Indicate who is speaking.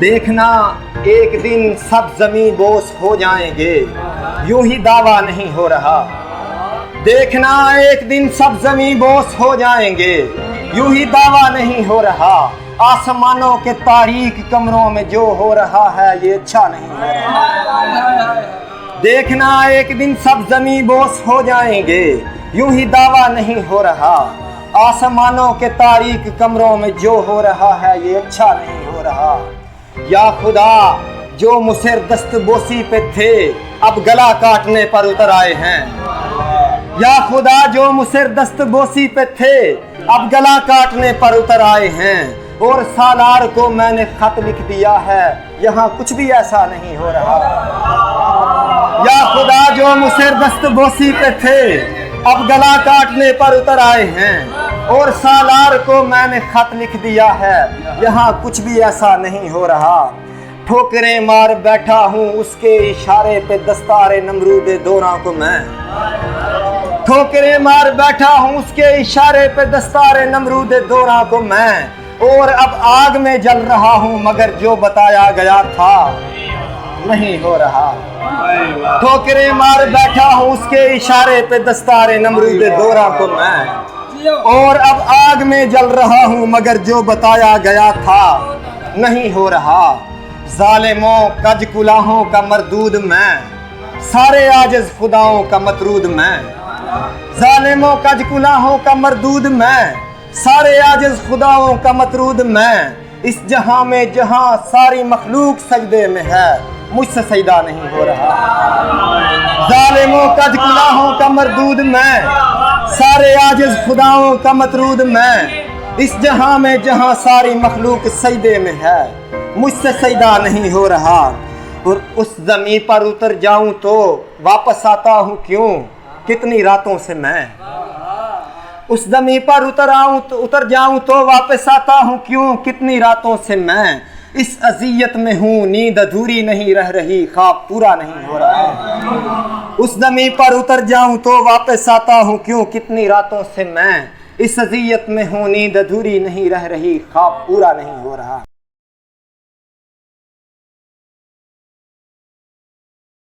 Speaker 1: देखना एक दिन सब जमी बोस हो जाएंगे, यूं ही दावा नहीं हो रहा। देखना एक दिन सब जमी बोस हो जाएंगे, यूं ही दावा नहीं हो रहा। आसमानों के तारीक कमरों में जो हो रहा है ये अच्छा नहीं हो रहा। देखना एक दिन सब जमी बोस हो जाएंगे, यूं ही दावा नहीं हो रहा। आसमानों के तारीक कमरों में जो हो रहा है ये अच्छा नहीं हो रहा। या खुदा जो मुसर दस्तबोसी पे थे अब गला काटने पर उतर आए हैं। या खुदा जो मुसर दस्तबोसी पे थे अब गला काटने पर उतर आए हैं। और सालार को मैंने खत लिख दिया है, यहाँ कुछ भी ऐसा नहीं हो रहा। या खुदा जो मुसर दस्तबोसी पे थे अब गला काटने पर उतर आए हैं। और सालार को मैंने खत लिख दिया है, यहाँ कुछ भी ऐसा नहीं हो रहा। ठोकरें मार बैठा हूँ उसके इशारे पे दस्तारे नमरूदे दोरा को मैं। ठोकरें मार बैठा हूँ उसके इशारे पे दस्तारे नमरूदे दोरा को मैं। और अब आग में जल रहा हूँ मगर जो बताया गया था नहीं हो रहा। ठोकरें मार बैठा हूँ उसके इशारे पे दस्तारे नमरूदे दोरा को मैं। और अब आग में जल रहा हूँ मगर जो बताया गया था नहीं हो रहा। जालिमों कज कुलाहों का मरदूद मैं, सारे आजिज़ खुदाओं का मतरूद मैं। जालिमों कज कुलाहों का मरदूद मैं, सारे आजिज़ खुदाओं का मतरूद मैं। इस जहां में जहां सारी मखलूक सजदे में है मुझसे सजदा नहीं हो रहा। जालिमों कज कुलाहों का मरदूद मैं, सारे आजिज़ खुदाओं का मतरूद मैं। इस जहां में जहां सारी मखलूक सजदे में है मुझसे सजदा नहीं हो रहा। और उस ज़मीं पर उतर जाऊं तो वापस आता हूं क्यों, कितनी रातों से मैं। उस ज़मीं पर उतर जाऊं तो वापस आता हूं क्यों, कितनी रातों से मैं। इस अज़ियत में हूँ नींद अधूरी नहीं रह रही, ख्वाब पूरा नहीं हो रहा। उस ज़मीं पर उतर जाऊं तो वापस आता हूँ क्यों, कितनी रातों से मैं। इस अज़ियत में हूँ नींद अधूरी नहीं रह रही, ख्वाब पूरा नहीं हो रहा।